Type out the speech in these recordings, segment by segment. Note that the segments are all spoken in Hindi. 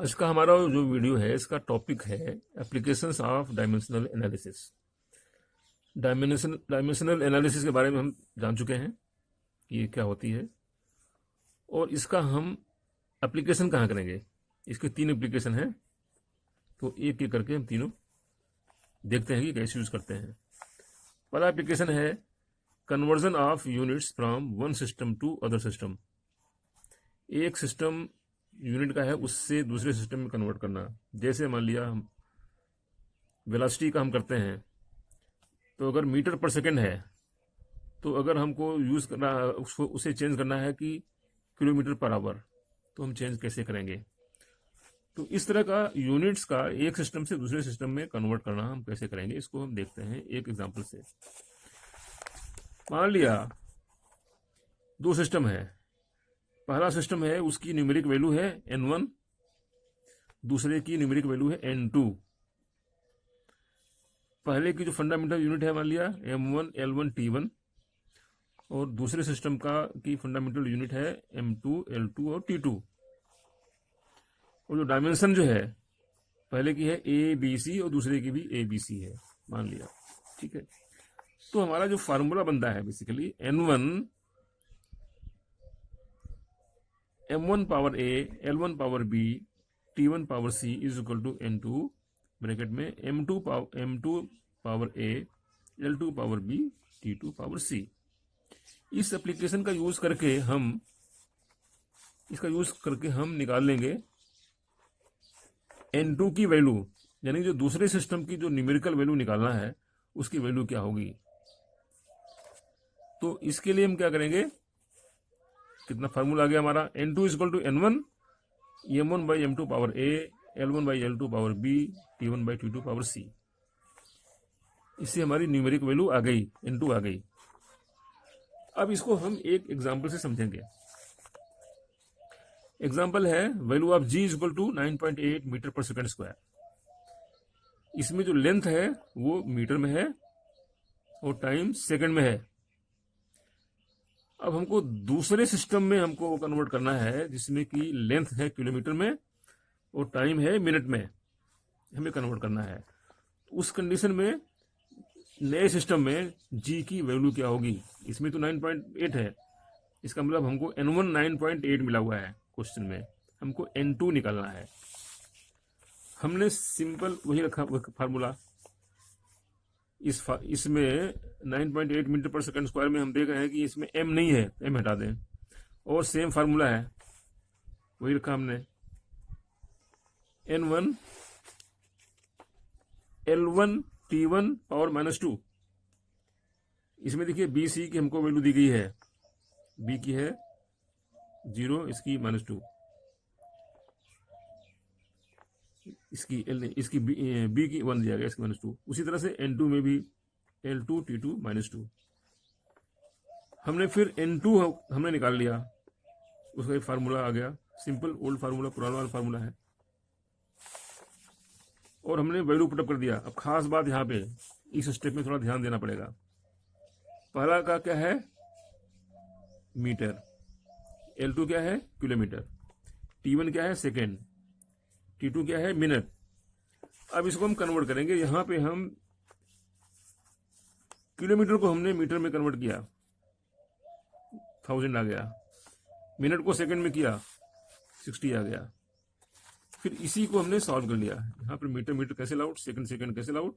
इसका हमारा जो वीडियो है इसका टॉपिक है applications of dimensional analysis. Dimensional analysis के बारे में हम जान चुके हैं कि ये क्या होती है और इसका हम एप्लीकेशन कहाँ करेंगे। इसके 3 एप्लीकेशन हैं, तो एक एक करके हम तीनों देखते हैं कि कैसे यूज करते हैं। पहला एप्लीकेशन है conversion of units from one system to other system. एक सिस्टम यूनिट का है उससे दूसरे सिस्टम में कन्वर्ट करना। जैसे मान लिया हम वेलोसिटी का हम करते हैं, तो अगर मीटर पर सेकंड है तो अगर हमको यूज करना उसको उसे चेंज करना है कि किलोमीटर पर आवर, तो हम चेंज कैसे करेंगे। तो इस तरह का यूनिट्स का एक सिस्टम से दूसरे सिस्टम में कन्वर्ट करना हम कैसे करेंगे, इसको हम देखते हैं एक एग्जांपल से। मान लिया 2 सिस्टम है। पहला सिस्टम है उसकी न्यूमेरिक वैल्यू है n1, दूसरे की न्यूमेरिक वैल्यू है n2। पहले की जो फंडामेंटल यूनिट है मान लिया m1 l1 t1 और दूसरे सिस्टम का की फंडामेंटल यूनिट है m2 l2 और t2। और जो डायमेंशन जो है पहले की है abc और दूसरे की भी abc है मान लिया, ठीक है। तो हमारा जो फार्मूला बनता है basically m1 power a l1 power b t1 power c is equal to n2 bracket में m2 power a l2 power b t2 power c। इस एप्लीकेशन का यूज करके हम निकाल लेंगे n2 की वैल्यू, यानी जो दूसरे सिस्टम की जो न्यूमेरिकल वैल्यू निकालना है उसकी वैल्यू क्या होगी। तो इसके लिए हम क्या करेंगे, कितना फार्मूला आ गया हमारा n2 equal to n1 m1 by m2 power a l1 by l2 power b t1 by t2 power c। इससे हमारी न्यूमेरिक वैल्यू आ गई, n2 आ गई। अब इसको हम एक एग्जांपल से समझेंगे। एग्जांपल है value of g equal to 9.8 metre per second square. इसमें जो लेंथ है वो मीटर में है और टाइम सेकंड में है। अब हमको दूसरे सिस्टम में हमको कन्वर्ट करना है जिसमें कि लेंथ है किलोमीटर में और टाइम है मिनट में, हमें कन्वर्ट करना है। उस कंडीशन में नए सिस्टम में g की वैल्यू क्या होगी। इसमें तो 9.8 है, इसका मतलब हमको n1 9.8 मिला हुआ है क्वेश्चन में, हमको n2 निकालना है। हमने सिंपल वही रखा फार्मूला। इसमें 9.8 मीटर पर सेकंड स्क्वायर में हम देख रहे हैं कि इसमें m नहीं है, m हटा दें और सेम फार्मूला है वही रखा हमने n1 l1 t1 पावर -2। इसमें देखिए बी सी की हमको वैल्यू दी गई है, b की है 0, इसकी -2, इसकी b की 1 दिया गया, इसकी -2। उसी तरह से n2 में भी l2 t2 -2। हमने फिर n2 हमने निकाल लिया, उसका एक फार्मूला आ गया, सिंपल ओल्ड फार्मूला, पुराना वाला फार्मूला है, और हमने वैल्यू पुटअप कर दिया। अब खास बात यहाँ पे इस स्टेप में थोड़ा ध्यान देना पड़ेगा। पहला का क्या है मीटर, l2 क्या है किलोमीटर, t1 क्या है सेकेंड, t2 क्या है मिनट। अब इसको हम कन्वर्ट करेंगे। यहां पे हम किलोमीटर को हमने मीटर में कन्वर्ट किया, 1000 आ गया। मिनट को सेकंड में किया, 60 आ गया। फिर इसी को हमने सॉल्व कर लिया। यहाँ पर metre metre cancel out, second second cancel out,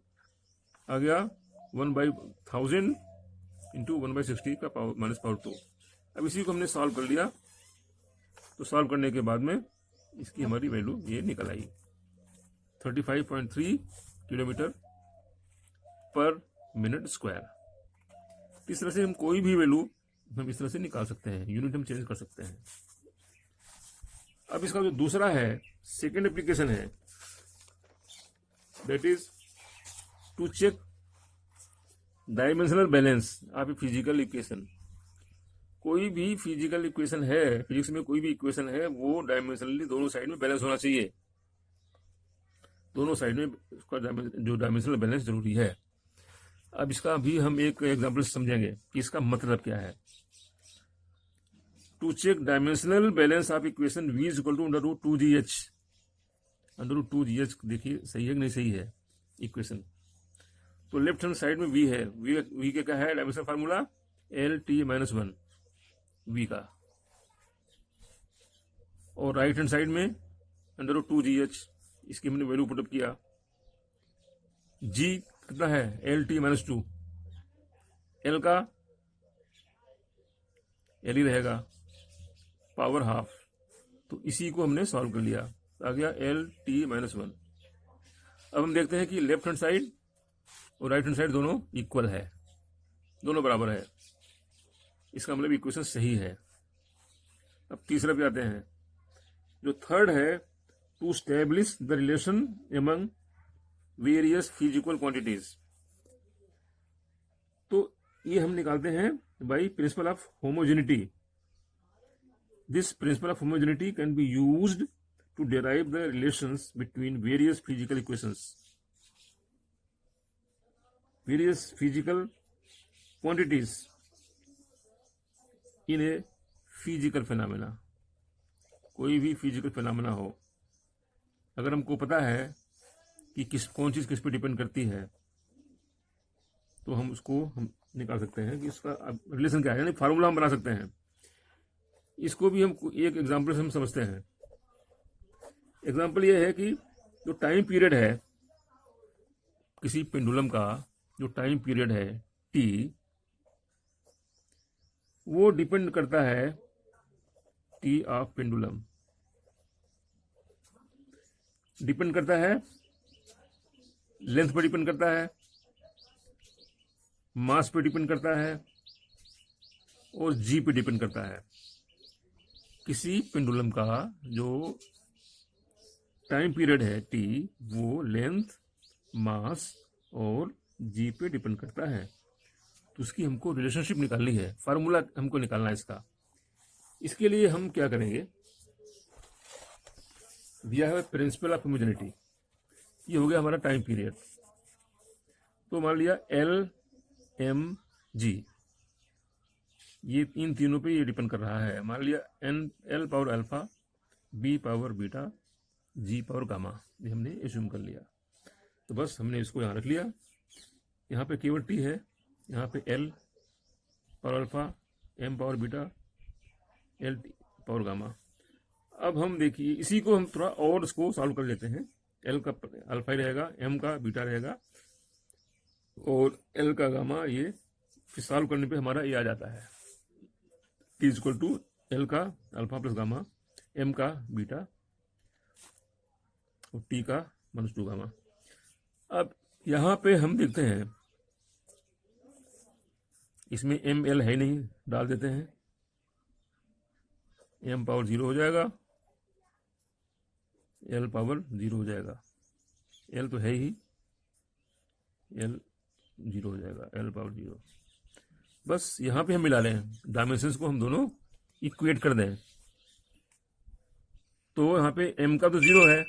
आ गया 1/1000 इंटू 1/60 का -2। अब इसी को हमने सॉल्व कर लिया। तो सॉल्व करने के बाद में इसकी हमारी वैल्यू ये निकल आई 35.3 किलोमीटर पर मिनट स्क्वायर। इस तरह से हम कोई भी वैल्यू हम इस तरह से निकाल सकते हैं, यूनिट हम चेंज कर सकते हैं। अब इसका जो दूसरा है सेकेंड एप्लीकेशन है, that is to check dimensional balance of a physical equation. कोई भी फिजिकल इक्वेशन है, फिजिक्स में कोई भी इक्वेशन है, वो डायमेंशनली दोनों साइड में बैलेंस होना चाहिए। दोनों साइड में उसका जो डायमेंशनल बैलेंस जरूरी है। अब इसका भी हम एक एग्जांपल समझेंगे कि इसका मतलब क्या है। To check dimensional balance of equation v is equal to √2gh √2GH देखिए सही है कि नहीं सही है इक्वेशन। तो लेफ्ट हैंड साइड में v है, v के क्या है डायमेंशन फार्मूला LT-1 v का, और राइट हैंड साइड में √2GH, इसकी हमने वैल्यू पुटअप किया। g कितना है LT-2, l का l ही रहेगा, पावर हाफ, तो इसी को हमने सॉल्व कर लिया, आ गया LT-1। अब हम देखते हैं कि लेफ्ट हैंड साइड और राइट हैंड साइड दोनों इक्वल है, दोनों बराबर है, इसका मतलब इक्वेशन सही है। अब तीसरा पे आते हैं, जो थर्ड है, to establish the relation among various physical quantities. तो ये हम निकालते हैं by principle of homogeneity. This principle of homogeneity can be used to derive the relations between various physical equations, various physical quantities in a physical phenomena। कोई भी फिजिकल फिनोमेना हो, अगर हमको पता है कि कौन चीज़ किस पे डिपेंड करती है, तो हम उसको निकाल सकते हैं कि इसका रिलेशन क्या है, यानी फार्मूला हम बना सकते हैं। इसको भी हम एक एग्जाम्पल से हम समझते हैं। एग्जाम्पल ये है कि जो टाइम पीरियड है किसी पेंडुलम का, जो टाइम पीरियड है t, वो डिपेंड करता है t ऑफ पेंडुलम, डिपेंड करता है लेंथ पर, डिपेंड करता है मास पे, डिपेंड करता है और g पे डिपेंड करता है। किसी पेंडुलम का जो टाइम पीरियड है t, वो लेंथ, मास और g पे डिपेंड करता है। तो उसकी हमको रिलेशनशिप निकालनी है, फार्मूला हमको निकालना है इसका। इसके लिए हम क्या करेंगे, दिया है प्रिंसिपल ऑफ होमोजेनिटी, ये हो गया हमारा टाइम पीरियड। तो मान लिया LMG, ये इन तीनों पे ये डिपेंड कर रहा है। मान लिया L power alpha, B power beta, G power gamma, ये हमने एज्यूम कर लिया। तो बस हमने इसको यहाँ रख लिया, यहाँ पे केवल t है, यहाँ पे L power alpha, M power beta, L power gamma. अब हम देखिए इसी को हम थोड़ा और इसको सॉल्व कर लेते हैं। L का अल्फा ही रहेगा, M का बीटा रहेगा और L का गामा, ये फिर सॉल्व करने पे हमारा ये आ जाता है t इक्वल टू L का अल्फा प्लस गामा, M का बीटा और t का -2 गामा। अब यहाँ पे हम देखते हैं, इसमें ML है नहीं, डाल देते हैं, M पावर 0 हो जाएगा, L पावर 0 हो जाएगा, L तो है ही, L 0 हो जाएगा, L पावर 0। बस यहाँ पे हम मिला लें, डायमेंशंस को हम दोनों इक्वेट कर दें। तो यहाँ पे M का तो 0 है,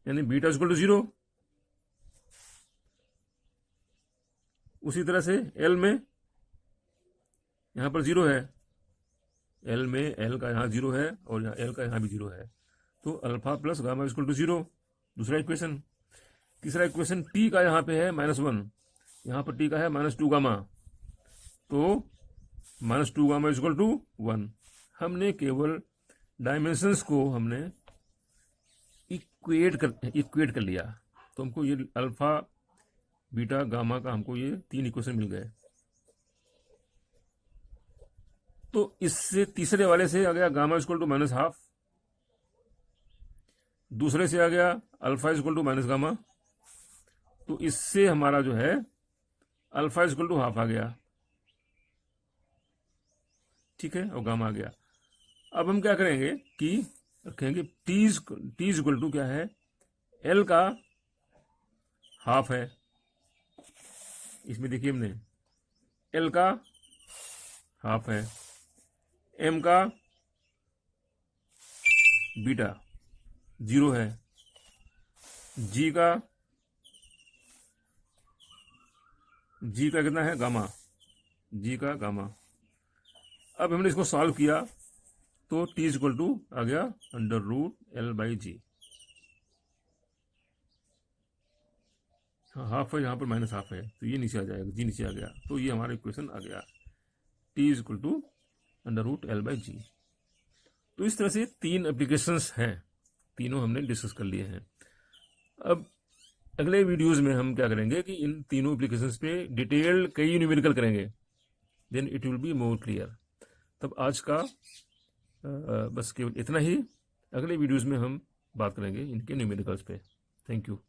यानी बीटा इक्वल टू 0। उसी तरह से L में यहाँ पर 0 है, L में L का यहाँ 0 है और यहाँ L का यहाँ भी 0 है, तो alpha plus gamma equal to 0, दूसरा इक्वेशन। तीसरा इक्वेशन t का यहाँ पे है -1, यहाँ पर t का है -2 गामा, तो -2 गामा इक्वल टू 1। हमने केवल डायमेंशंस को हमने इक्वेट कर लिया, तो हमको ये अल्फा बीटा गामा का हमको ये 3 इक्वेशन मिल गए। तो इससे तीसरे वाले से आ गया गामा इक्वल टू -12, दूसरे से आ गया alpha equal to minus gamma, तो इससे हमारा जो है अल्फा इक्वल टू हाफ आ गया, ठीक है, और गामा आ गया। अब हम क्या करेंगे कि रखेंगे टी इक्वल टू क्या है, एल का हाफ है, इसमें देखिए हमने एल का हाफ है, एम का बीटा 0 है, जी का कितना है गामा, जी का गामा। अब हमने इसको सॉल्व किया तो t इक्वल टू आ गया √L/G। हाँ, हाफ है, यहाँ पर माइनस हाफ है, तो ये नीचे आ जाएगा, जी नीचे आ गया, तो ये हमारा इक्वेशन आ गया, T is equal to √L/G। तो इस तरह से 3 एप्लीकेशंस हैं, तीनों हमने डिस्कस कर लिए हैं। अब अगले वीडियोस में हम क्या करेंगे कि इन तीनों एप्लीकेशंस पे डिटेल्ड कई न्यूमेरिकल करेंगे, then it will be more clear. तब आज का बस केवल इतना ही। अगले वीडियोस में हम बात करेंगे इनके न्यूमेरिकल्स पे। Thank you.